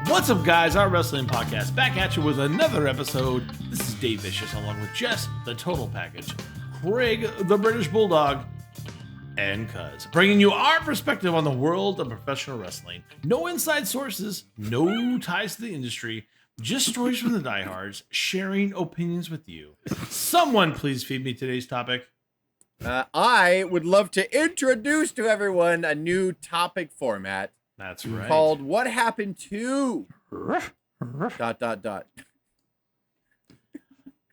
What's up, guys? Our wrestling podcast back at you with another episode. This is Dave Vicious along with Jess, the Total Package, Craig, the British Bulldog, and Cuz, bringing you our perspective on the world of professional wrestling. No inside sources, no ties to the industry, just stories from the diehards, sharing opinions with you. Someone please feed me today's topic. I would love to introduce to everyone a new topic format. That's right. Called What Happened To... ...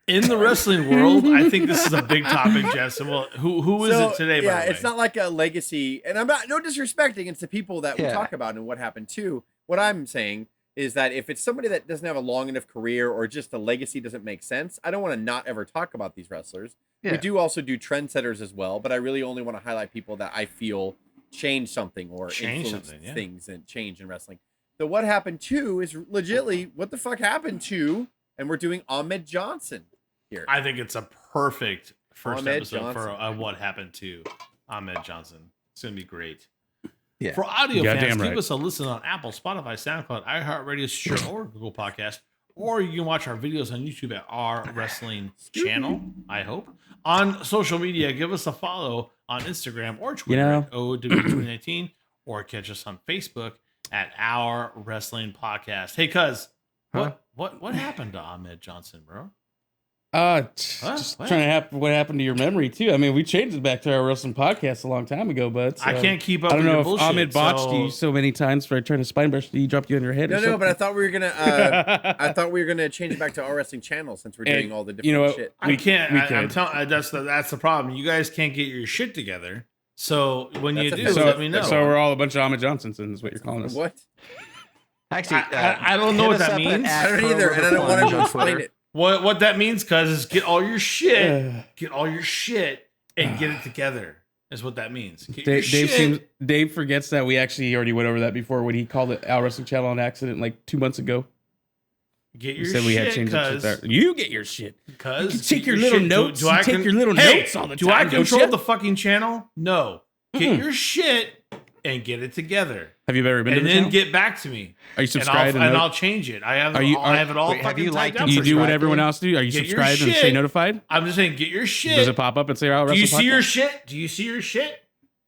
In the wrestling world, I think this is a big topic, Jess. And well, who is it today, by the way? It's not like a legacy, and I'm not disrespecting. It's the people that we talk about and what happened to. What I'm saying is that if it's somebody that doesn't have a long enough career or just a legacy doesn't make sense, I don't want to not ever talk about these wrestlers. Yeah. We do also do trendsetters as well, but I really only want to highlight people that I feel change something or influence things and change in wrestling. So what happened to is legitly what the fuck happened to, and we're doing Ahmed Johnson here. I think it's a perfect first episode for what happened to Ahmed Johnson. It's gonna be great. Yeah. For audio fans, give us a listen on Apple, Spotify, SoundCloud, iHeartRadio, Stitcher, or Google Podcast, or you can watch our videos on YouTube at our wrestling channel. I hope on social media, give us a follow on Instagram or Twitter at O.W.P or catch us on Facebook at Our Wrestling Podcast. Hey, Cuz, what happened to Ahmed Johnson, bro? Just trying to what happened to your memory too. I mean, we changed it back to Our Wrestling Podcast a long time ago, but I can't keep up. I don't with know your if bullshit, Ahmed botched you so many times for trying to spine brush. He dropped you on your head. No, but I thought we were gonna change it back to Our Wrestling Channel since we're doing all the different shit. We can't. I'm telling. That's the problem. You guys can't get your shit together. So when you do, let me know. So we're all a bunch of Ahmed Johnsons, is what you're calling us. What? Actually, I don't know what that means. I don't either, and I don't want to explain it. What that means, Cuz, is get all your shit, and get it together. Is what that means. Dave forgets that we actually already went over that before when he called it Our Wrestling Channel on accident like 2 months ago. Get your shit. We had changed it there. You get your shit. Cuz you take your little notes. You take your little notes all the time. Do I control the fucking channel? No. Get your shit and get it together. Have you ever been to the channel? And then get back to me. Are you subscribed? And I'll change it. I have it all fucking typed up. You do what everyone else do? Are you subscribed and stay notified? I'm just saying, get your shit. Does it pop up and say, "Oh, do you see your shit? Do you see your shit?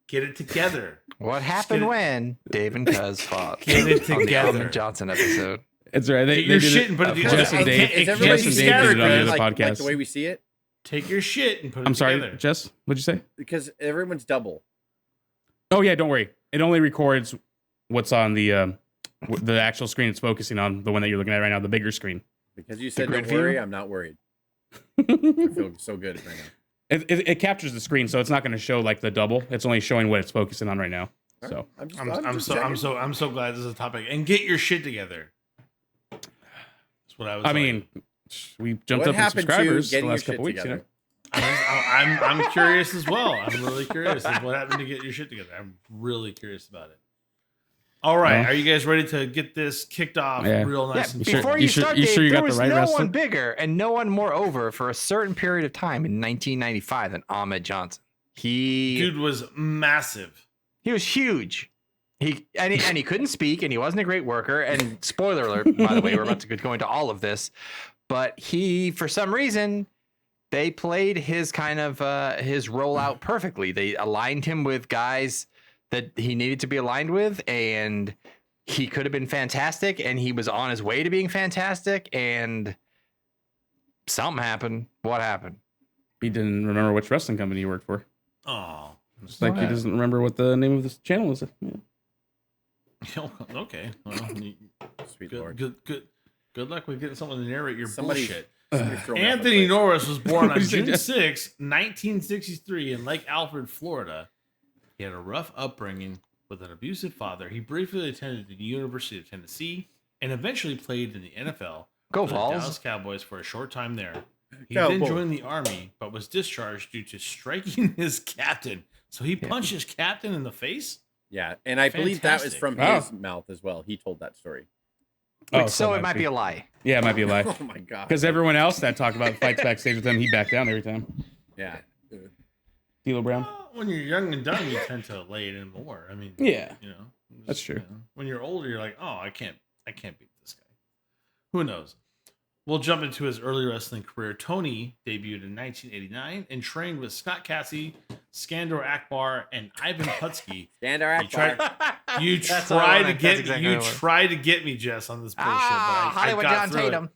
Get it together." What happened when Dave and Cuz fought? Get it together. On the Ahmed Johnson episode. It's right. Get your shit and put it together. Jess and Dave did it on the other podcast. Like the way we see it. Take your shit and put it together. together. I'm sorry, Jess. What'd you say? Because everyone's double. Oh yeah, don't worry. It only records what's on the actual screen it's focusing on, the one that you're looking at right now, the bigger screen. Because you said don't worry, I'm not worried. I feel so good right now. It captures the screen, so it's not going to show like the double. It's only showing what it's focusing on right now. So I'm so glad this is a topic. And get your shit together. That's what I was. I mean, we jumped up in subscribers the last couple weeks. You know? I'm curious as well. I'm really curious. What happened to get your shit together? I'm really curious about it. All right, are you guys ready to get this kicked off real nice? Yeah, before you start, Dave, there was no one bigger and no one more over for a certain period of time in 1995 than Ahmed Johnson. Dude was massive. He was huge. He couldn't speak, and he wasn't a great worker. And spoiler alert, by the way, we're about to go into all of this. But he, for some reason, they played his kind of his role out perfectly. They aligned him with guys that he needed to be aligned with, and he could have been fantastic, and he was on his way to being fantastic, and something happened. What happened? He didn't remember which wrestling company he worked for. Oh, it's like he doesn't remember what the name of this channel is. Yeah. Okay. Well, sweet Lord. Good luck with getting someone to narrate your bullshit. Anthony Norris was born on June 6, 1963 in Lake Alfred, Florida. He had a rough upbringing with an abusive father. He briefly attended the University of Tennessee and eventually played in the NFL. Go for Vols. the Dallas Cowboys for a short time there. He then joined the Army, but was discharged due to striking his captain. So he punched his captain in the face? Yeah, and I believe that was from his mouth as well. He told that story. So it might be a lie. Yeah, it might be a lie. Oh my god! Because everyone else that talked about fights backstage with him, he backed down every time. Yeah. D'Lo Brown. When you're young and dumb, you tend to lay it in more. I mean, yeah, you know, that's true. You know, when you're older, you're like, oh, I can't beat Who knows? We'll jump into his early wrestling career. Tony debuted in 1989 and trained with Scott Cassie, Skandor Akbar, and Ivan Putski. Skandor Akbar. You tried to get me, Jess, on this bullshit. But Hollywood I got John Tatum.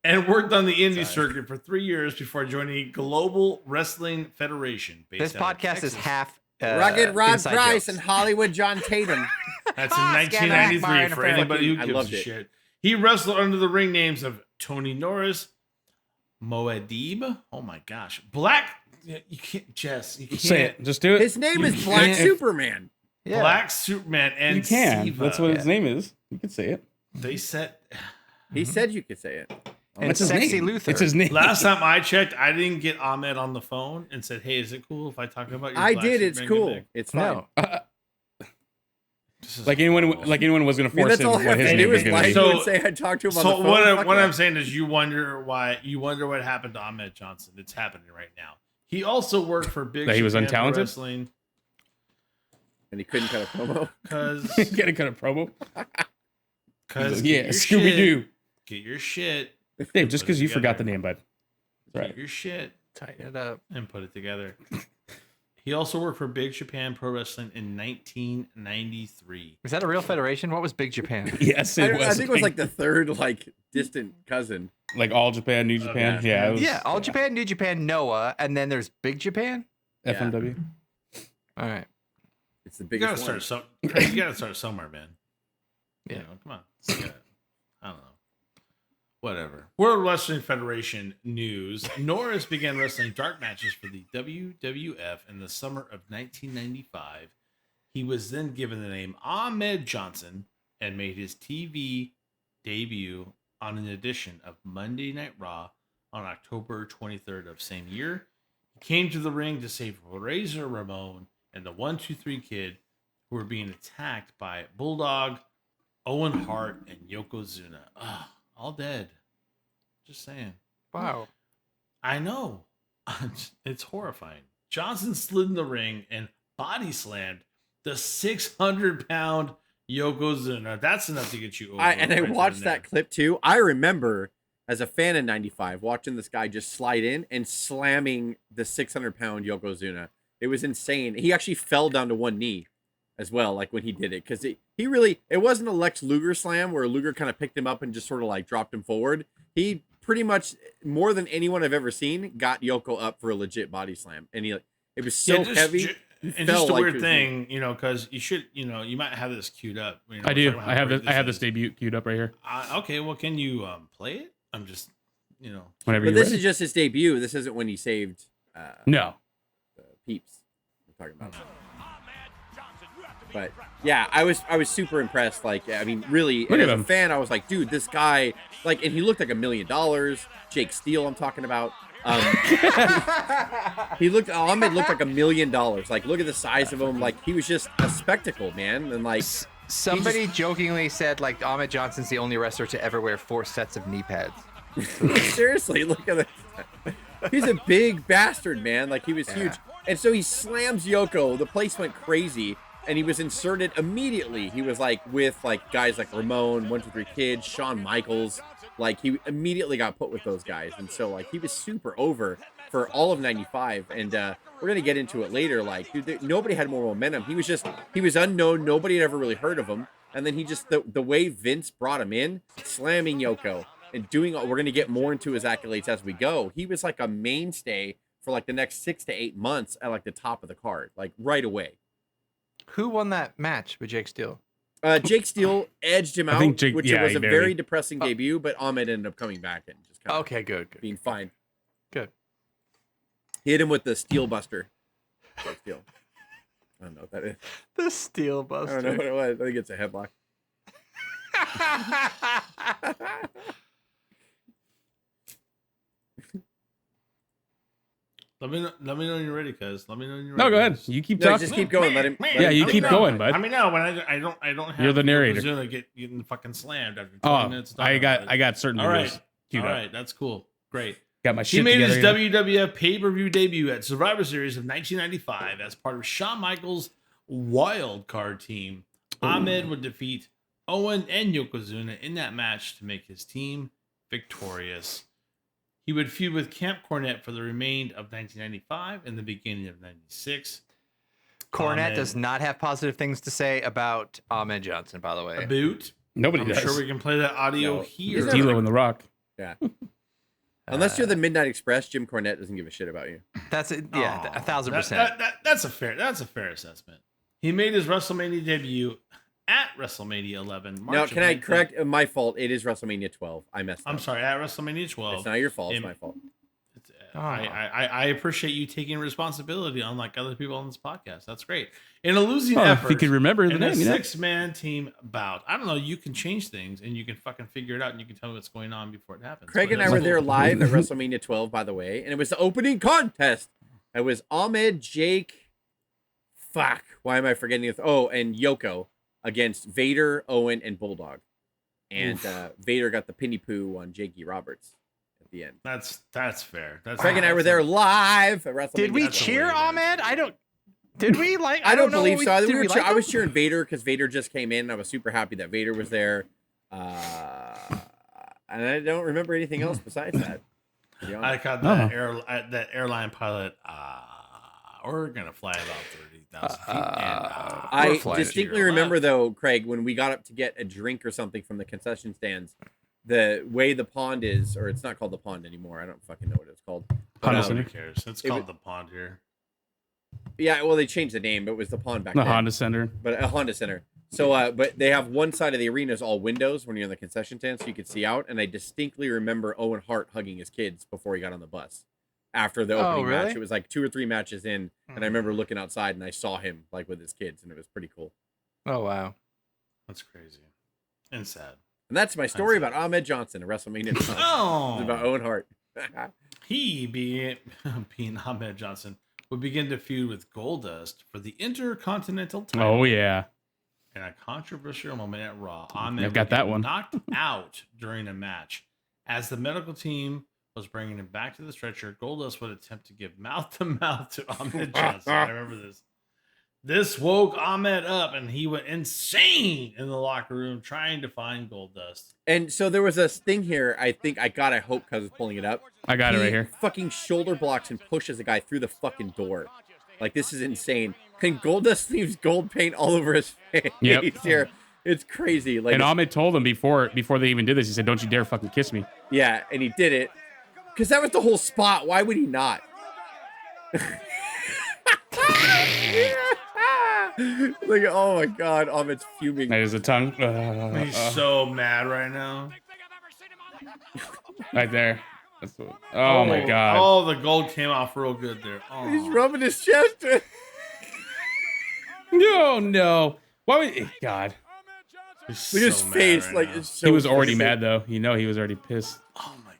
And worked on the indie circuit for 3 years before joining Global Wrestling Federation. This podcast is half Rugged Rod Price and Hollywood John Tatum. That's in 1993 for anybody who gives a shit. He wrestled under the ring names of Tony Norris, Moedib. Oh my gosh, Black. You can't, Jess. You can't say it. Just do it. His name is Black Superman. Yeah. Black Superman and you can. Siva. That's what his name is. You can say it. They said. He said you could say it. And it's his name. Luther. It's his name. Last time I checked, I didn't get Ahmed on the phone and said, "Hey, is it cool if I talk about your?" I did. It's cool. It's fine. No. Like anyone was going to force him what his name was going to be. So say I talked to him on the phone. So what I'm saying is, you wonder what happened to Ahmed Johnson. It's happening right now. He also worked for Big. That he was untalented. Wrestling, and he couldn't cut a promo. Couldn't cut a promo. Because Scooby Doo. Get your shit, Dave. Just because you forgot the name, bud. Right. Get your shit, tighten it up, and put it together. He also worked for Big Japan Pro Wrestling in 1993. Is that a real federation? What was Big Japan? Yes, it was. I think it was like the third, distant cousin. Like All Japan, New Japan. All Japan, New Japan, Noah, and then there's Big Japan. FMW. All right. It's the biggest one. You gotta start somewhere, man. Yeah. Come on. I don't know. Whatever. World Wrestling Federation news. Norris began wrestling dark matches for the WWF in the summer of 1995. He was then given the name Ahmed Johnson and made his TV debut on an edition of Monday Night Raw on October 23rd of same year. He came to the ring to save Razor Ramon and the 1-2-3 Kid, who were being attacked by Bulldog, Owen Hart, and Yokozuna. All dead. Just saying. Wow. I know. It's horrifying. Johnson slid in the ring and body slammed the 600-pound Yokozuna. That's enough to get you over. I watched that clip too. I remember as a fan in 95 watching this guy just slide in and slamming the 600-pound Yokozuna. It was insane. He actually fell down to one knee as well, like when he did it, because it wasn't a Lex Luger slam where Luger kind of picked him up and just sort of like dropped him forward. He pretty much, more than anyone I've ever seen, got Yoko up for a legit body slam, and it was so heavy. And just a weird thing, because you should, you might have this queued up. I do. I have this debut queued up right here. Okay, well, can you play it? I'm just, Whenever. But this is just his debut. This isn't when he saved. No. Peeps. We're talking about. But yeah, I was super impressed. Really, as a fan, I was like, dude, this guy, and he looked like $1 million. Jake Steele, I'm talking about. Ahmed looked like $1 million. Like, look at the size of him. Like, he was just a spectacle, man. And somebody jokingly said, Ahmed Johnson's the only wrestler to ever wear 4 sets of knee pads. Seriously, look at that. He's a big bastard, man. He was huge. And so he slams Yoko. The place went crazy. And he was inserted immediately. He was with guys like Ramon, 1-2-3 Kid, Shawn Michaels. He immediately got put with those guys. And so he was super over for all of 95. And we're going to get into it later. Dude, nobody had more momentum. He was unknown. Nobody had ever really heard of him. And then he just, the way Vince brought him in, slamming Yoko and we're going to get more into his accolades as we go. He was a mainstay for the next 6 to 8 months at the top of the card, right away. Who won that match with Jake Steele? Jake Steele edged him out, which was a very depressing debut, but Ahmed ended up coming back and just kind of good. Being fine. Good. He hit him with the Steel Buster. Jake Steele. I don't know what that is. The Steel Buster. I don't know what it was. I think it's a headlock. Let me know when you're ready, cuz. Let me know when you're ready. No, go ahead. You keep talking. Just keep going. Let him. You keep going, bud. I mean, no, when I don't have. You're the narrator. Getting fucking slammed after 20 minutes. I got certain. All right, that's cool. Great. Got my shit He made his together, WWF pay-per-view debut at Survivor Series of 1995 as part of Shawn Michaels' wild card team. Ahmed would defeat Owen and Yokozuna in that match to make his team victorious. He would feud with Camp Cornette for the remainder of 1995 and the beginning of 96. Cornette does not have positive things to say about Ahmed Johnson, by the way. A boot. Nobody I'm does. sure we can play that audio here. D'Lo and The Rock. Yeah. Unless you're the Midnight Express, Jim Cornette doesn't give a shit about you. That's it. Yeah, 1,000%. That's a fair assessment. He made his WrestleMania debut at WrestleMania 11. Now, can I correct? My fault. It is WrestleMania 12. I messed up. I'm sorry. At WrestleMania 12. It's not your fault. It's my fault. I appreciate you taking responsibility, unlike other people on this podcast. That's great. In a losing effort, if you could remember the in a name, six-man team bout. I don't know. You can change things, and you can fucking figure it out, and you can tell me what's going on before it happens. Craig and I were there live at WrestleMania 12, by the way, and it was the opening contest. It was Ahmed, Jake, why am I forgetting? And Yoko against Vader, Owen, and Bulldog. And Vader got the penny poo on Jakey Roberts. The end. That's fair. Craig and I were there live at WrestleMania. Did we cheer Ahmed? Did we like? I don't believe so. I was cheering Vader because Vader just came in. I was super happy that Vader was there, and I don't remember anything else besides that. I caught that airline pilot. We're gonna fly about 30,000 feet. I distinctly remember though, Craig, when we got up to get a drink or something from the concession stands. The way the pond is, or it's not called the pond anymore. I don't fucking know what it's called. Honda Center. Who cares? It's called the pond here. Yeah, well, they changed the name, but it was the pond back then. The Honda Center. But a Honda Center. So, but they have one side of the arena is all windows when you're in the concession stand, so you could see out. And I distinctly remember Owen Hart hugging his kids before he got on the bus. After the opening match, it was like 2 or 3 matches in, and I remember looking outside and I saw him like with his kids, and it was pretty cool. Oh wow, that's crazy and sad. And that's my story about Ahmed Johnson at WrestleMania. It's about Owen Hart. He, being Ahmed Johnson, would begin to feud with Goldust for the Intercontinental title. Oh, yeah. In a controversial moment at Raw, Ahmed got that one knocked out during a match. As the medical team was bringing him back to the stretcher, Goldust would attempt to give mouth-to-mouth to Ahmed Johnson. I remember this. This woke Ahmed up, and he went insane in the locker room trying to find Goldust. And so there was this thing here. I hope because it's pulling it up. I got it right here. Fucking shoulder blocks and pushes a guy through the fucking door. Like, this is insane. And Goldust leaves gold paint all over his face here. It's crazy. Like, and Ahmed told him before they even did this, he said, "Don't you dare fucking kiss me." Yeah, and he did it. Because that was the whole spot. Why would he not? Like, oh my god, Ahmed's fuming. There's a tongue. He's so mad right now. Right there. Oh my god. Oh, the gold came off real good there. Oh. He's rubbing his chest. No. Why would God? Look at his face. Right, like, it's so he was already mad though. He was already pissed. Oh my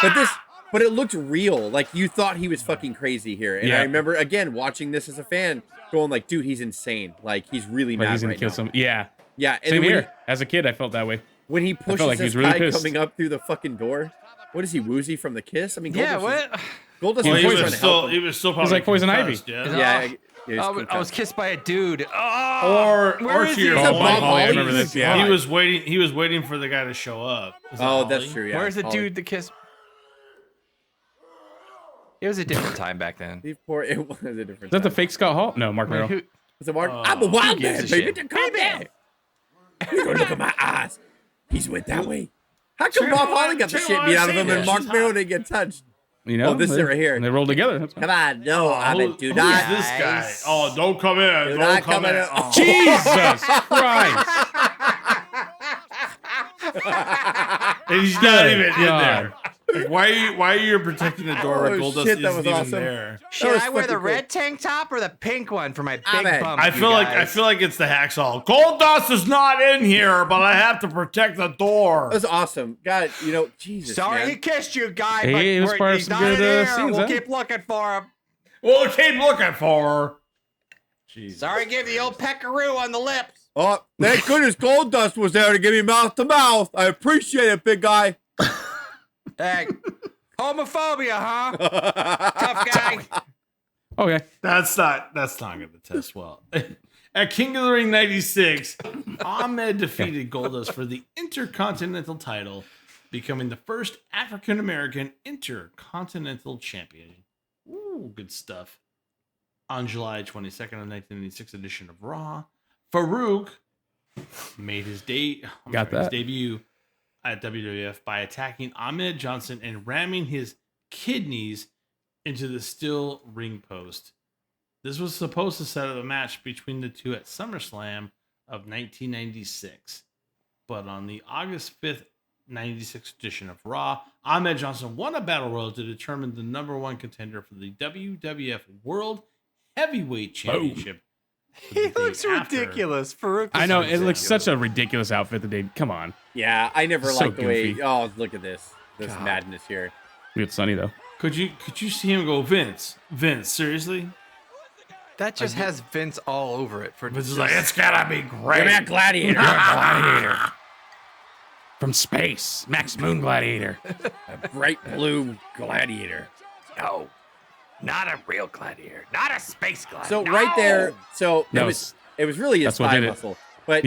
god. But it looked real. Like, you thought he was fucking crazy here. And I remember, again, watching this as a fan, going like, dude, he's insane. Like, he's really mad right now. Some, yeah. Yeah. And same here. As a kid, I felt that way. When he pushes this guy coming up through the fucking door. What is he, woozy from the kiss? I mean, Goldust he was still probably like Poison Ivy. Yeah. I was kissed by a dude. Oh, or to your point, I remember this. Yeah. He was waiting for the guy to show up. That's true. Yeah. Where's the dude that kissed? It was a different time back then. It was a different time. Is that the fake Scott Hall? No, Mark Merrill. Was it Mark? I'm a wild man, baby. Calm down. You don't look at my eyes. He's went that way. How come Bob Holly got the shit beat out of him and Mark Merrill didn't get touched? You know, this is right here. And they rolled together. Come on, no, Ahmed, do not. Who's this guy? Oh, don't come in. Do not come in. Oh. Jesus Christ. And he's not even in there. Like, why are you protecting the door where Goldust isn't even there? Should I wear the red tank top or the pink one for my big bump? I feel like it's the hacksaw. Goldust is not in here, but I have to protect the door. That's awesome. God, Jesus. Sorry man. he kissed you, guy. Hey, but it was part of he's some not in good here. scenes, We'll huh? keep looking for him. We'll keep looking for her. Jesus. Sorry, give the old peckaroo on the lips. Oh, thank goodness Goldust was there to give me mouth to mouth. I appreciate it, big guy. Hey, homophobia, huh? Tough guy. Okay. That's not going to test well. At King of the Ring 96, Ahmed defeated Goldust for the Intercontinental title, becoming the first African-American Intercontinental Champion. Ooh, good stuff. On July 22nd of 1996 edition of Raw, Farouk made his debut at WWF by attacking Ahmed Johnson and ramming his kidneys into the steel ring post. This was supposed to set up a match between the two at SummerSlam of 1996. But on the August 5th, 96 edition of Raw, Ahmed Johnson won a battle royal to determine the number one contender for the WWF World Heavyweight Championship. He looks ridiculous. I know, it looks such a ridiculous outfit today. Come on. Yeah, I never liked the goofy. way. Oh, look at this madness here. It's sunny though. Could you see him go, Vince, seriously? That just has Vince all over it. Vince is like, it's gotta be great. Give me a gladiator. Gladiator. From space, Max Moon Gladiator. A bright blue gladiator. No, not a real gladiator. Not a space gladiator. So right there, it was really his thigh muscle. But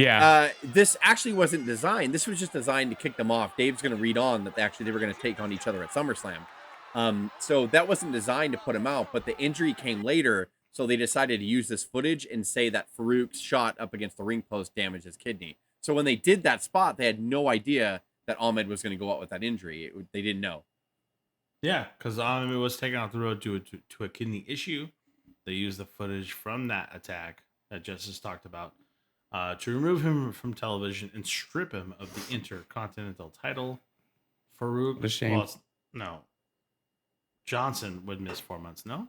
this actually wasn't designed. This was just designed to kick them off. Dave's going to read on that they were going to take on each other at SummerSlam. So that wasn't designed to put him out, but the injury came later. So they decided to use this footage and say that Farouk's shot up against the ring post damaged his kidney. So when they did that spot, they had no idea that Ahmed was going to go out with that injury. They didn't know. Yeah, because Ahmed was taken off the road to a kidney issue. They used the footage from that attack that Jess has talked about to remove him from television and strip him of the Intercontinental title. Farouk, a shame. No. Johnson would miss 4 months, no?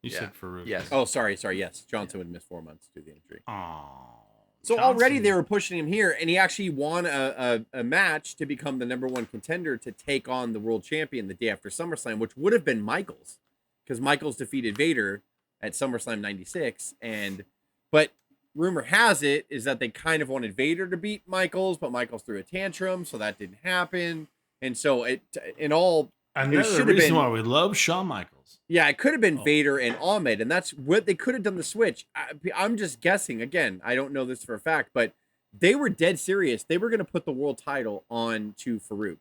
You said Farouk. Yes. Oh, sorry. Yes. Johnson would miss 4 months due to the injury. Oh. So already they were pushing him here, and he actually won a match to become the number one contender to take on the world champion the day after SummerSlam, which would have been Michaels, because Michaels defeated Vader at SummerSlam 96. But rumor has it is that they kind of wanted Vader to beat Michaels, but Michaels threw a tantrum, so that didn't happen. And so another reason why we love Shawn Michaels. Yeah, it could have been Vader and Ahmed, and that's what they could have done the switch. I'm just guessing. Again, I don't know this for a fact, but they were dead serious. They were going to put the world title on to Farouk.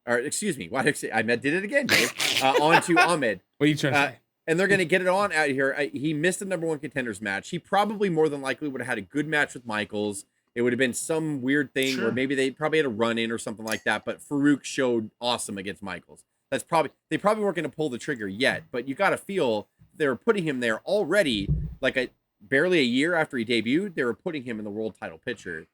Or, excuse me, why did I say? I did it again, Dave. On to Ahmed. What are you trying to say? And they're going to get it on out here. He missed the number one contenders match. He probably more than likely would have had a good match with Michaels. It would have been some weird thing where maybe they probably had a run-in or something like that, but Farouk showed awesome against Michaels. They probably weren't going to pull the trigger yet, but you got to feel they were putting him there already, barely a year after he debuted. They were putting him in the world title picture.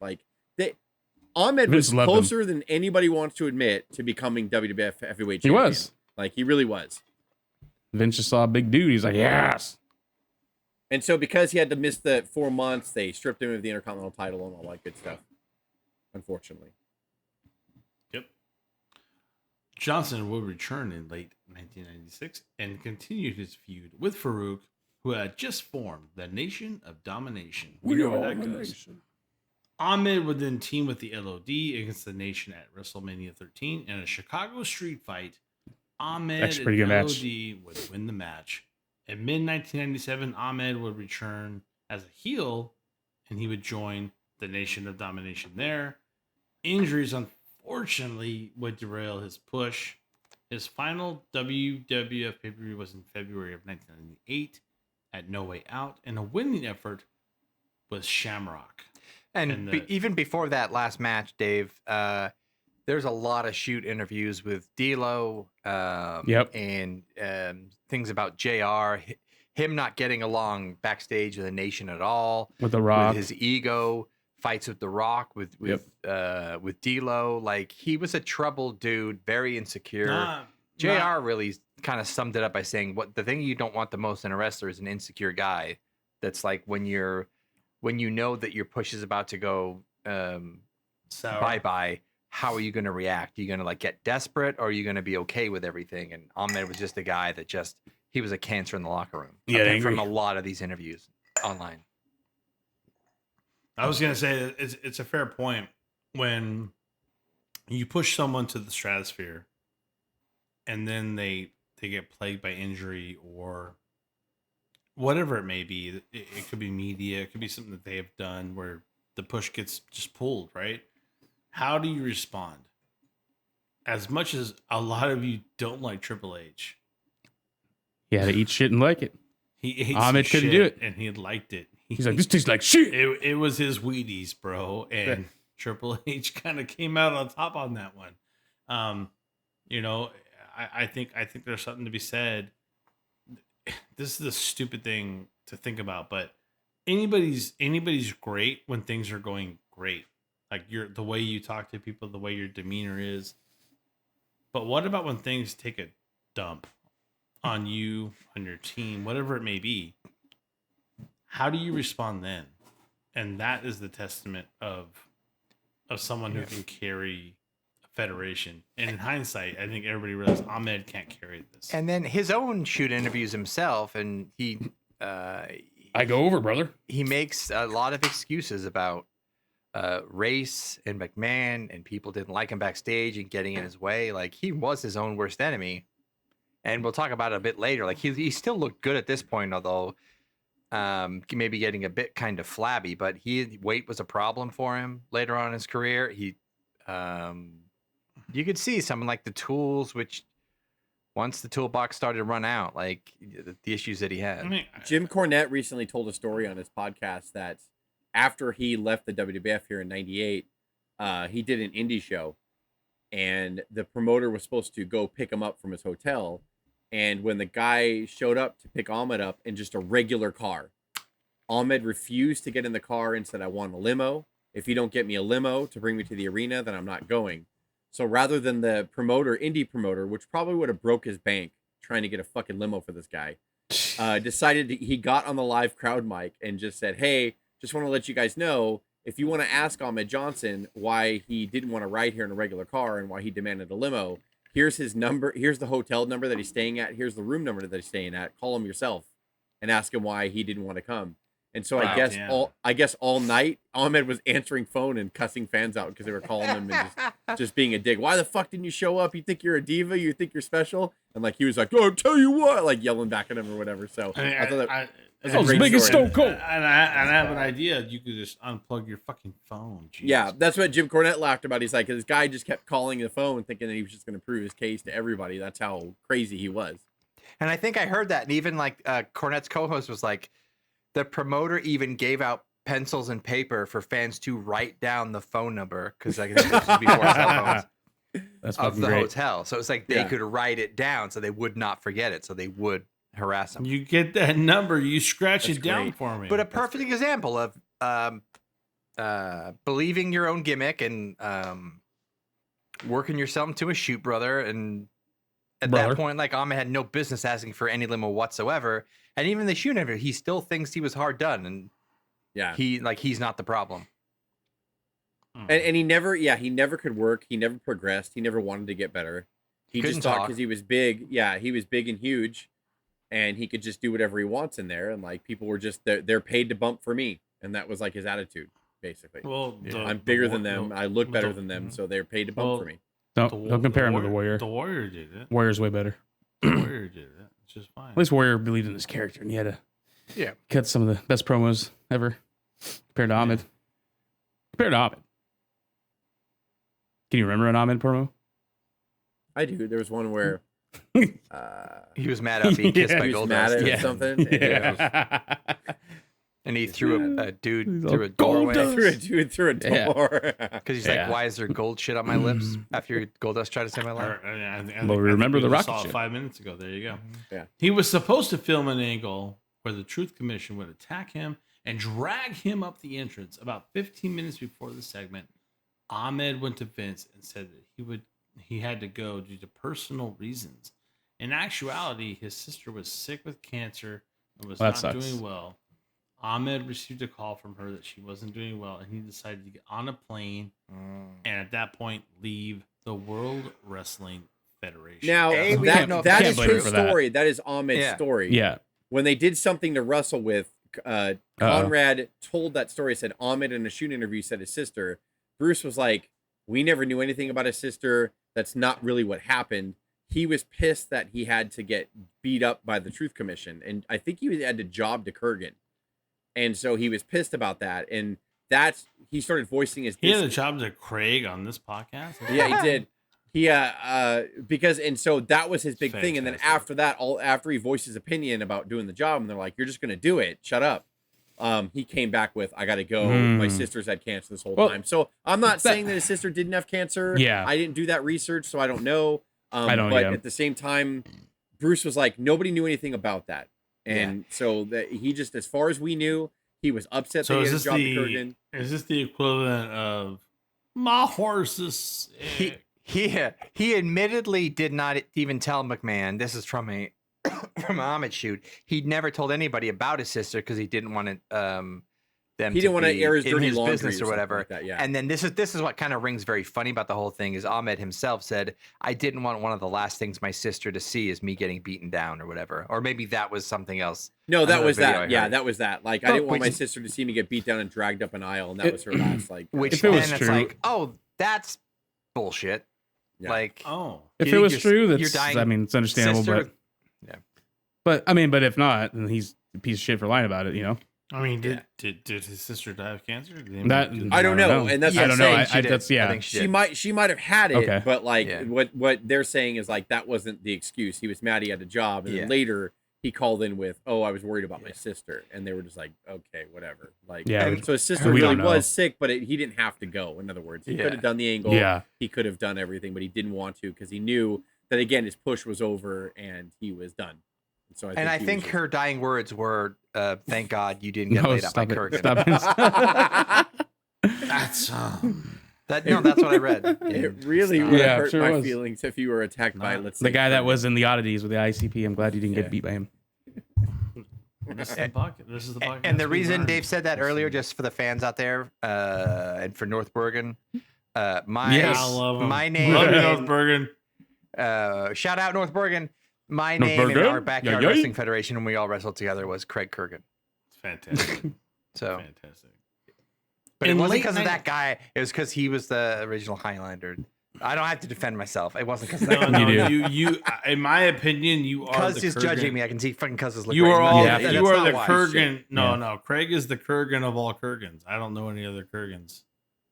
Ahmed was closer than anybody wants to admit to becoming WWF heavyweight champion. He was. He really was. Vince just saw a big dude. He's like, yes. And so because he had to miss the 4 months, they stripped him of the Intercontinental title and all that good stuff. Unfortunately. Johnson would return in late 1996 and continued his feud with Farouk, who had just formed the Nation of Domination. We know where that goes. Ahmed would then team with the LOD against the Nation at WrestleMania 13 in a Chicago street fight. Ahmed and LOD would win the match. In mid-1997, Ahmed would return as a heel, and he would join the Nation of Domination there. Injuries, unfortunately, would derail his push. His final WWF pay-per-view was in February of 1998 at No Way Out, and a winning effort was Shamrock. And even before that last match, Dave, there's a lot of shoot interviews with D'Lo and things about JR, him not getting along backstage with the Nation at all. With The Rock. With his ego. Fights with The Rock, with D'Lo. He was a troubled dude, very insecure. JR really kind of summed it up by saying, "What the thing you don't want the most in a wrestler is an insecure guy. That's when you know that your push is about to go bye-bye. How are you going to react? Are you going to get desperate, or are you going to be okay with everything?" And Ahmed was just a guy that he was a cancer in the locker room. Yeah, from a lot of these interviews online. I was going to say it's a fair point when you push someone to the stratosphere and then they get plagued by injury or whatever it may be, it could be media, it could be something that they have done where the push gets just pulled, right? How do you respond? As much as a lot of you don't like Triple H, he had to eat shit and like it. He ate Ahmed couldn't do it, and he liked it. He's like, this tastes like shit. It was his Wheaties, bro, and Triple H kind of came out on top on that one. You know, I think there's something to be said. This is a stupid thing to think about, but anybody's great when things are going great. Like the way you talk to people, the way your demeanor is. But what about when things take a dump on you, on your team, whatever it may be? How do you respond then? And that is the testament of someone who can carry a federation. And in hindsight, I think everybody realized Ahmed can't carry this. And then his own shoot interviews himself, and he I go over, brother. He makes a lot of excuses about race and McMahon, and people didn't like him backstage and getting in his way. Like, he was his own worst enemy. And we'll talk about it a bit later. Like, he still looked good at this point, although maybe getting a bit kind of flabby, but weight was a problem for him later on in his career. You could see something like the tools, which once the toolbox started to run out, like the issues that he had. Jim Cornette recently told a story on his podcast that after he left the WWF here in '98, he did an indie show, and the promoter was supposed to go pick him up from his hotel. And when the guy showed up to pick Ahmed up in just a regular car, Ahmed refused to get in the car and said, I want a limo. If you don't get me a limo to bring me to the arena, then I'm not going. So rather than the indie promoter, which probably would have broke his bank trying to get a fucking limo for this guy, he got on the live crowd mic and just said, hey, just want to let you guys know, if you want to ask Ahmed Johnson why he didn't want to ride here in a regular car and why he demanded a limo, here's his number. Here's the hotel number that he's staying at. Here's the room number that he's staying at. Call him yourself and ask him why he didn't want to come. And so I guess all night Ahmed was answering phone and cussing fans out because they were calling him and just being a dick. Why the fuck didn't you show up? You think you're a diva? You think you're special? And like he was like, oh, I'll tell you what, like yelling back at him or whatever. So I thought that was as big as Stone Cold. And I have an idea. You could just unplug your fucking phone. Jesus. Yeah, that's what Jim Cornette laughed about. He's like, this guy just kept calling the phone thinking that he was just going to prove his case to everybody. That's how crazy he was. And I think I heard that. And even like Cornette's co-host was like, the promoter even gave out pencils and paper for fans to write down the phone number, because I guess this was before cell phones, of the hotel. So it's like they could write it down so they would not forget it. So they would harass them. You get that number, you scratch it down for me. But a perfect example of believing your own gimmick and working yourself into a shoot, brother. And at that point, like, Ahmed had no business asking for any limo whatsoever. And even the shoot interview, he still thinks he was hard done. And he's not the problem. And he never could work. He never progressed. He never wanted to get better. He just thought because he was big. Yeah, he was big and huge, and he could just do whatever he wants in there. And like people were just they're paid to bump for me, and that was like his attitude basically. Well, I'm bigger than them. I look better than them, so they're paid to bump for me. Don't compare him to the Warrior. The Warrior did it. Warrior's way better. The Warrior did it. It's just fine. At least Warrior believed in his character, and he had to cut some of the best promos ever compared to Ahmed. Compared to Ahmed. Can you remember an Ahmed promo? I do. There was one where he was mad at being kissed by Goldust or something. And he threw a dude through a doorway. Threw a dude through a door. Because he's like, why is there gold shit on my lips after Goldust tried to save my life? Well, remember the rocket ship 5 minutes ago. There you go. Yeah. He was supposed to film an angle where the Truth Commission would attack him and drag him up the entrance. About 15 minutes before the segment, Ahmed went to Vince and said that he had to go due to personal reasons. In actuality, his sister was sick with cancer and was not doing well. Ahmed received a call from her that she wasn't doing well, and he decided to get on a plane and at that point leave the World Wrestling Federation. Now, that is his story. That is Ahmed's story. Yeah. When they did something to wrestle with, Conrad told that story, said Ahmed in a shoot interview said his sister. Bruce was like, we never knew anything about his sister. That's not really what happened. he was pissed that he had to get beat up by the Truth Commission, and I think he had to job to Kurgan, and so he was pissed about that, and he started voicing his. He had a job to Craig on this podcast. Yeah, he did. And so that was his big thing, and then after that, after he voiced his opinion about doing the job, and they're like, "You're just gonna do it, shut up." He came back with, "I gotta go. My sister's had cancer this whole time." So I'm not saying that his sister didn't have cancer. Yeah, I didn't do that research, so I don't know. But at the same time, Bruce was like, nobody knew anything about that, and so that he just, as far as we knew, he was upset that he had his job to Kurgan. Is this the equivalent of my horses? He admittedly did not even tell McMahon. This is from from Ahmed shoot. He'd never told anybody about his sister because he didn't want them. He didn't want to air his dirty his laundry business or whatever. Like that, yeah. And then this is what kind of rings very funny about the whole thing is Ahmed himself said, "I didn't want one of the last things my sister to see is me getting beaten down or whatever." Or maybe that was something else. No, that was that. Yeah, that was that. Like, I didn't want my sister to see me get beat down and dragged up an aisle, and that was her last. Like, if it was true, it's like, oh, that's bullshit. Yeah. Like, if it was true, that's, I mean, it's understandable, sister, but if not, then he's a piece of shit for lying about it, you know. I mean, did his sister die of cancer? I don't know, and that's I don't know. I think she might have had it, but like what they're saying is like that wasn't the excuse. He was mad he had a job, and then later he called in with, "Oh, I was worried about my sister," and they were just like, "Okay, whatever." Like, so his sister really was sick, but he didn't have to go. In other words, he could have done the angle. Yeah, he could have done everything, but he didn't want to because he knew that again his push was over and he was done. So I think her dying words were, "Thank God you didn't get laid up by Kurgan." That's that's what I read. It really would hurt my feelings if you were attacked by, let's say, the guy that was in the oddities with the ICP. I'm glad you didn't get beat by him. This is the podcast. And the reason Dave said that earlier, just for the fans out there, and for North Bergen, my name, love you, North Bergen. Shout out North Bergen. My name in our backyard wrestling federation when we all wrestled together was Craig Kurgan. It's fantastic. Fantastic. But it wasn't because of that guy. It was because he was the original Highlander. I don't have to defend myself. It wasn't because of that. You, in my opinion, you are Cuz he's judging me. I can see fucking Cuz's look. You are all. You are the Kurgan. No. Craig is the Kurgan of all Kurgans. I don't know any other Kurgans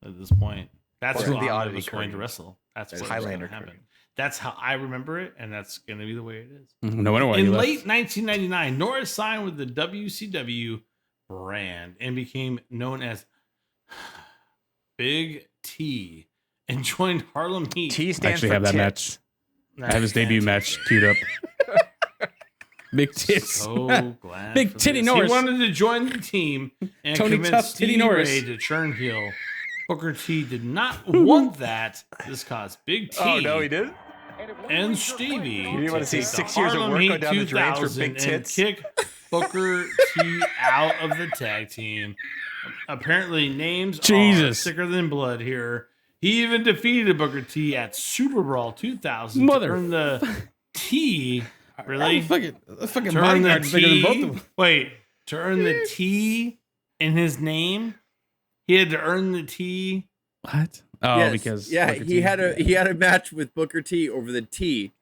at this point. That's who I was going to wrestle. That's what Highlander happened. That's how I remember it, and that's going to be the way it is. No wonder why in late 1999, Norris signed with the WCW brand and became known as Big T and joined Harlem Heat. T stands for have that match. I have his debut match queued up. Big tits. So glad. Big Titty Norris. He wanted to join the team and convince Stevie Ray to turn heel. Booker T did not want that. This caused Big T. Oh no, he did. And Stevie. You didn't want to see 6 years of work go down the drains for Big Tits. And kick Booker T out of the tag team. Apparently, names are thicker than blood here. He even defeated Booker T at Super Brawl 2000 to earn the T. Really? Fucking to earn the T. Wait, to earn the T in his name, he had to earn the T. What? Oh, because he had a match with Booker T over the T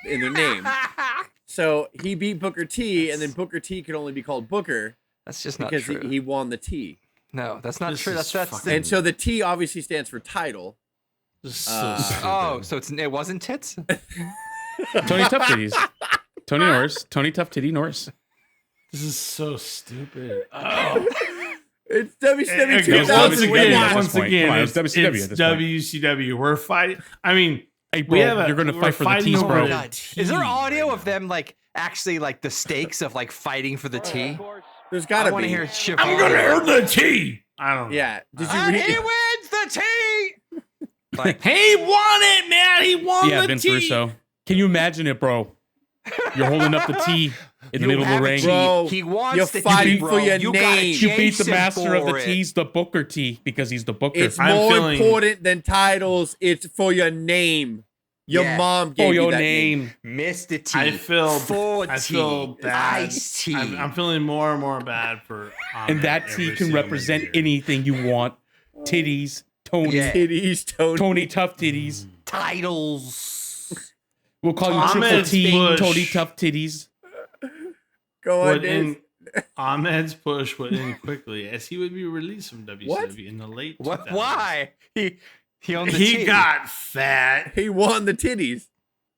in their name. So he beat Booker T, and then Booker T could only be called Booker. That's just not true. Because he won the T. No, that's not true. That's and so the T obviously stands for title. So it wasn't tits. Tony Tough Titties. Tony Norris. Tony Tough Titty Norris. This is so stupid. Oh. It's WCW 2000. Once again, it's WCW. We're fighting. I mean, hey, bro, you're going to fight for the T's, bro. Is there audio of them actually the stakes of fighting for the T? There's got to be. I want to hear shit. I'm going to earn the T. I don't know. Yeah. Did you read he wins the T. He won it, man. He won the Vince T. Russo. Can you imagine it, bro? You're holding up the T in the middle of the ring. Bro, he wants you're fighting for your name. You beat the master of the T's, the Booker T, because he's the Booker. It's more important than titles. It's for your name. Your mom gave you that name. Mr. T. I feel bad. Ice-T. I'm feeling more and more bad for Ahmed. And that T can represent anything you want. Titties, Tony. Titties, Tony. Tony Tough Titties. Titles. We'll call you Triple T, Tony Tough Titties. Go on, Dave. Ahmed's push would end quickly as he would be released from WCW in the late 2000s. Why? He owned the He got fat. He won the titties.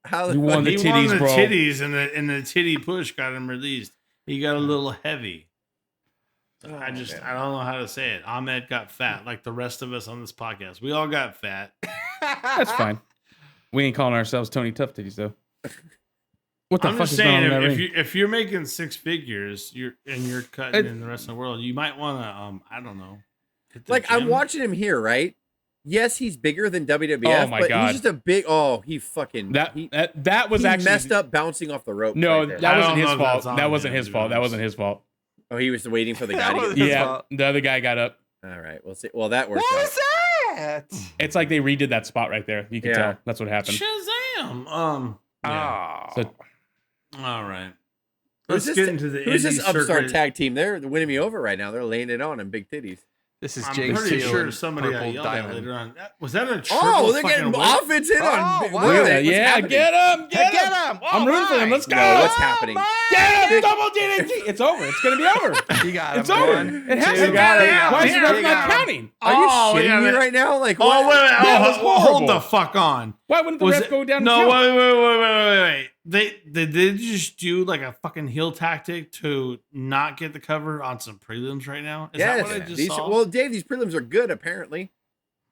He won the titties, and the titty push got him released. He got a little heavy. I don't know how to say it. Ahmed got fat like the rest of us on this podcast. We all got fat. That's fine. We ain't calling ourselves Tony Tough Titties though. What the I'm fuck just is going saying, on in that ring? if you're making six figures, you're cutting in the rest of the world, you might want to I don't know. Like I'm watching him here, right? Yes, he's bigger than WWF, but he's just a big. Oh, he fucking that was actually messed up bouncing off the rope. No, that wasn't his fault. That wasn't his fault. That wasn't his fault. Oh, he was waiting for the guy to get. Yeah, the other guy got up. All right, we'll see. Well, that worked. What was that? It's like they redid that spot right there. You can tell that's what happened. Shazam! So, all right. Let's get into the who's this upstart circuit. Tag team? They're winning me over right now. They're laying it on big titties. This is I'm Jake pretty Steele sure and somebody Purple yelled at Diamond. later on. Was that a triple? Oh, they're getting offense in on. wow. Yeah, get him! Get him! I'm rooting for him. Let's go! No, what's happening? Get him! Double DDT! It's over. It's gonna be over. You got him. It's over. It has to be. Why is the ref not counting? Are you shitting me right now? Like, oh, wait, hold horrible. the fuck on. Why wouldn't the ref go down? No, wait. They just do like a fucking heel tactic to not get the cover on some prelims right now. Is that what I just saw? Well, Dave, these prelims are good apparently.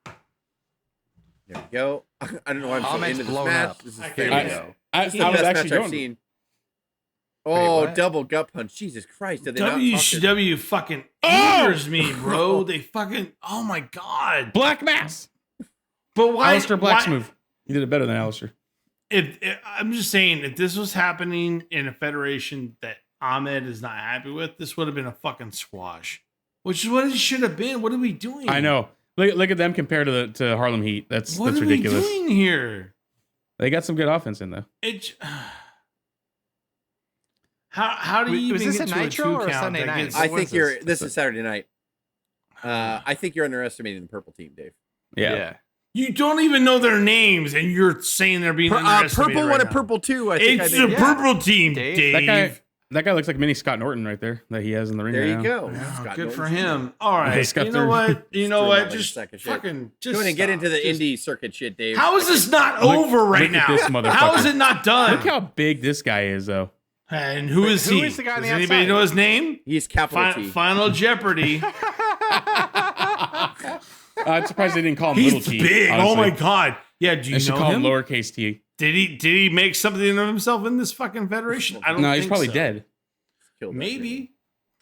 There we go. I don't know why I'm so into this match. This is there we go. This is the best match I've seen. Oh, double gut punch. Jesus Christ. Did they WCW fucking angers me, bro. They fucking, oh my God. Black Mass. But why? Alistair Black's move. He did it better than Alistair. I'm just saying, if this was happening in a federation that Ahmed is not happy with, this would have been a fucking squash, which is what it should have been. What are we doing? I know. Look at them compared to Harlem Heat. That's ridiculous. What are we doing here? They got some good offense in though. How do you was even this get a to Nitro a or Sunday night? I think this is Saturday night. I think you're underestimating the purple team, Dave. Yeah. You don't even know their names, and you're saying they're being underestimated. Purple right one now. and purple two. It's the purple team, Dave. That guy looks like mini Scott Norton right there that he has in the ring. There you go. Yeah, good for him. All right. You know what? Just fucking just go ahead and get into the indie circuit shit, Dave. How is this not over right now? How is it not done? Look how big this guy is, though. And who is he? Who is the guy on the Does anybody know his name? He's capital T. Final Jeopardy. I'm surprised they didn't call him He's Little T. big. Honestly. Oh my God. Yeah, do you should know call him? him lowercase T. Did he make something of himself in this fucking federation? I don't know. No, he's probably dead. Maybe.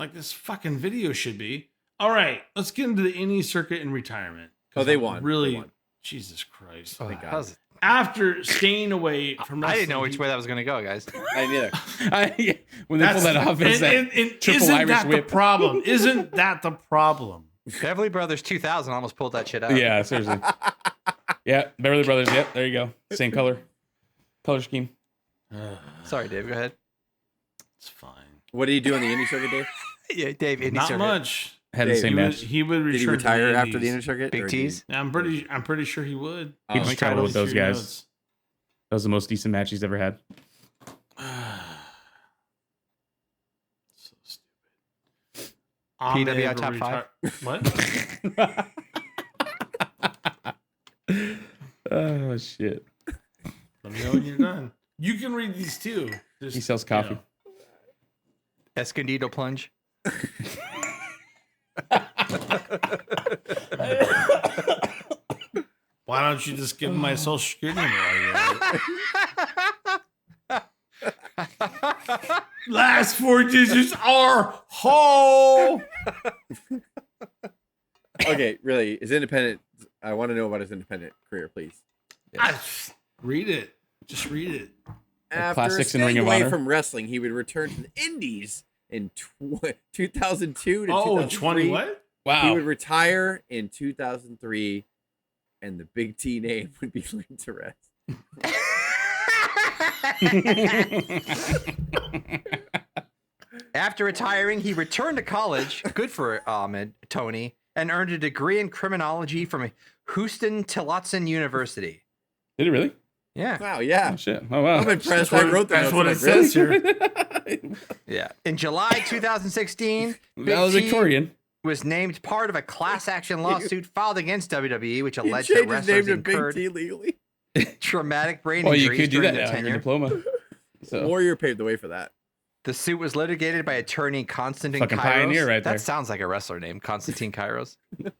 Like this fucking video should be. All right, let's get into the indie circuit and retirement. Oh, they won. Really? They won. Jesus Christ. Oh, thank God. After staying away from wrestling, I didn't know which way that was going to go, guys. I didn't either. When they pull that off, it's that triple isn't Irish that whip. the problem? Isn't that the problem? Beverly Brothers 2000 almost pulled that shit out. Yeah, seriously. Yeah, Beverly Brothers. Yep, there you go. Same color scheme. Sorry, Dave. Go ahead. It's fine. What did he do on the indie circuit, Dave? Yeah, Dave. Indie Not circuit. much. Had the same match. He would return. Did he retire after the indie circuit? Big T's. I'm pretty sure he would. He just traveled with those guys. Notes. That was the most decent match he's ever had. So stupid. PWI top 5. What? Oh shit! Let me know when you're done. You can read these too. Just, He sells coffee. Escondido plunge. Why don't you just give him my social security number? Last 4 digits are whole. Okay, really, is independent. I want to know about his independent career, please. Read it. Just read it. After staying away from wrestling, he would return to the Indies in 2002 to 2003. 20 what? Wow. He would retire in 2003, and the Big T name would be laid to rest. After retiring, he returned to college. Good for Ahmed, Tony, and earned a degree in criminology from Houston Tillotson University. Did he really? Yeah. Wow. Yeah. Oh, shit. Oh, wow. I'm impressed. I wrote That's what it says here. Yeah. In July 2016, Valedictorian was named part of a class action lawsuit filed against WWE, which He alleged that changed his name wrestlers to Big incurred T legally. traumatic brain Well, injuries you could do during that their now. Your tenure. diploma. So. Warrior paved the way for that. The suit was litigated by attorney Konstantin Fucking Kairos. pioneer right there. That sounds like a wrestler name, Konstantin Kairos. That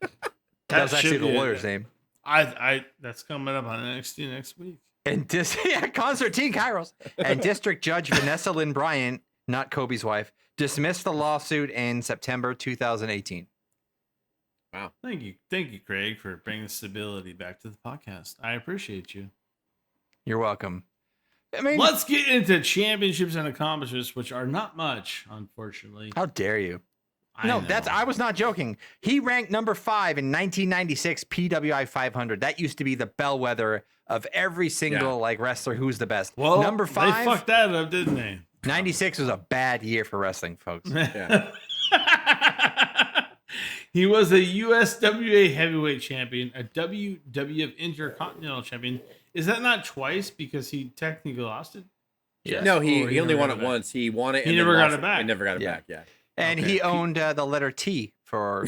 That was actually should the be lawyer's name. That's coming up on NXT next week. And Konstantin Kairos. And District Judge Vanessa Lynn Bryant, not Kobe's wife, dismissed the lawsuit in September 2018. Wow. Thank you, Craig, for bringing stability back to the podcast. I appreciate you. You're welcome. I mean, Let's get into championships and accomplishments, which are not much, unfortunately. how dare you? I was not joking. He ranked number 5 in 1996 PWI 500. That used to be the bellwether of every single wrestler who's the best. Well, number 5. They fucked that up, didn't they? 96 was a bad year for wrestling, folks. Yeah. He was a USWA heavyweight champion, a WWF Intercontinental champion. Is that not twice because he technically lost it? Yeah. No, he only won it once. He won it. He never got it back. He never got it back. Yeah. And he owned the letter T for.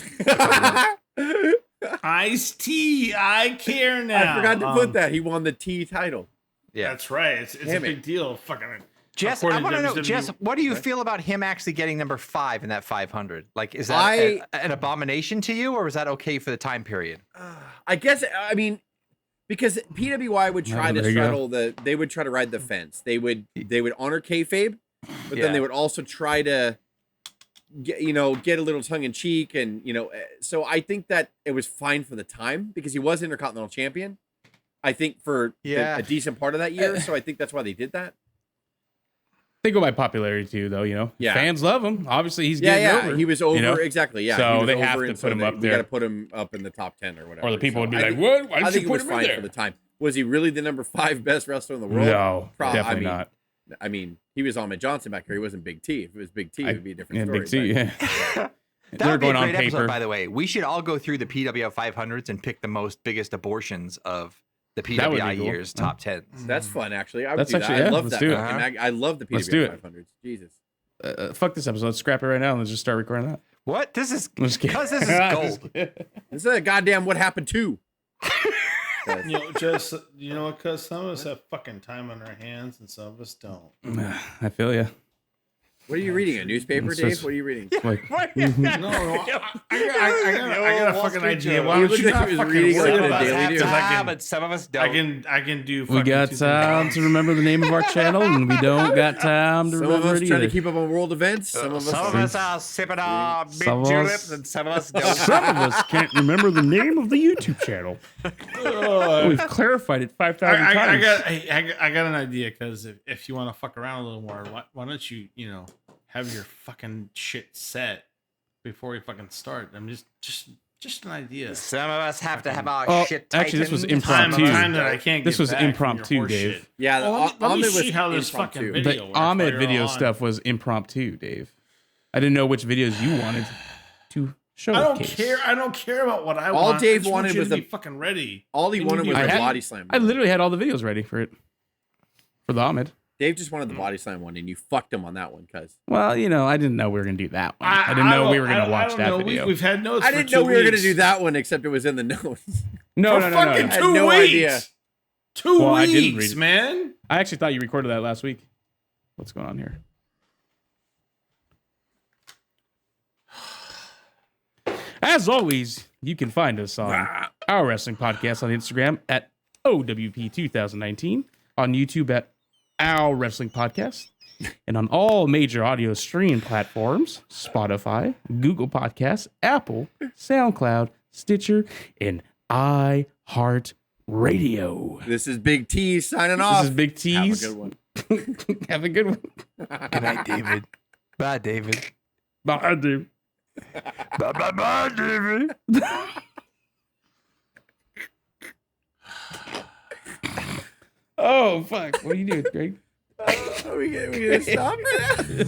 Ice-T, I care now. I forgot to put that. He won the T title. Yeah, that's right. It's a big deal. Fucking Jess, I want to know, Jess, what do you feel about him actually getting number 5 in that 500? Like, is that an abomination to you, or is that okay for the time period? I guess. I mean, because PWI would try to straddle they would try to ride the fence. They would honor kayfabe, but then they would also try to get a little tongue in cheek, and so I think that it was fine for the time because he was Intercontinental Champion. I think for a decent part of that year, so I think that's why they did that. They go by popularity too, though. Fans love him. Obviously, he's getting over. He was over exactly. Yeah, so they have to put him up there. You got to put him up in the top 10 or whatever. Or the people would be like, "What? Why did you put him in there?" I think it was fine for the time. Was he really the number 5 best wrestler in the world? No, definitely not. I mean, he was Ahmed Johnson back here. He wasn't Big T. If it was Big T, it would be a different story. Big T, That would be a great episode, by the way. We should all go through the PWI 500s and pick the biggest abortions of the PWI years, top 10s. That's fun, actually. I would do that. I love that. I love the PWI 500s. Jesus. Fuck this episode. Let's scrap it right now and let's just start recording that. What? This is because this is gold. This is a goddamn what happened to. Because some of us have fucking time on our hands and some of us don't. I feel you. What are you reading? A newspaper, Dave? What are you reading? No, I got a fucking idea. Why don't you not fucking read it? But some of us don't. I can do. We got time to remember the name of our channel, and we don't got time to remember it either. Some of us trying to keep up on world events. Some of us are sipping our big tulips, and some of us don't. Some of us can't remember the name of the YouTube channel. We've clarified it 5,000 times. I got an idea, because if you want to fuck around a little more, why don't you have your fucking shit set before we fucking start? I'm just an idea. Some of us have to have our shit tightened. Actually, this was impromptu. This was impromptu, Dave. Yeah, let me see how this fucking video works. The Ahmed video stuff was impromptu, Dave. I didn't know which videos you wanted to show. I don't care about what I want. All Dave wanted was to be fucking ready. All he wanted was a body slam. I literally had all the videos ready for it. For the Ahmed. Dave just wanted the body slam one, and you fucked him on that one, cuz. Well, I didn't know we were going to do that one. I didn't know we were going to watch that video. We've had notes. I didn't know we were going to do that one, except it was in the notes. No. Fucking 2 weeks. Idea. 2 weeks, man. I actually thought you recorded that last week. What's going on here? As always, you can find us on our wrestling podcast on Instagram at O.W.P 2019. On YouTube at Our Wrestling Podcast, and on all major audio streaming platforms, Spotify, Google Podcasts, Apple, SoundCloud, Stitcher, and iHeartRadio. This is Big T signing off. This is Big T's. Have a good one. Have a good one. Good night, David. Bye, David. Bye, David. Bye, David. Oh, fuck. What are you doing, Greg? Are we gonna stop right now?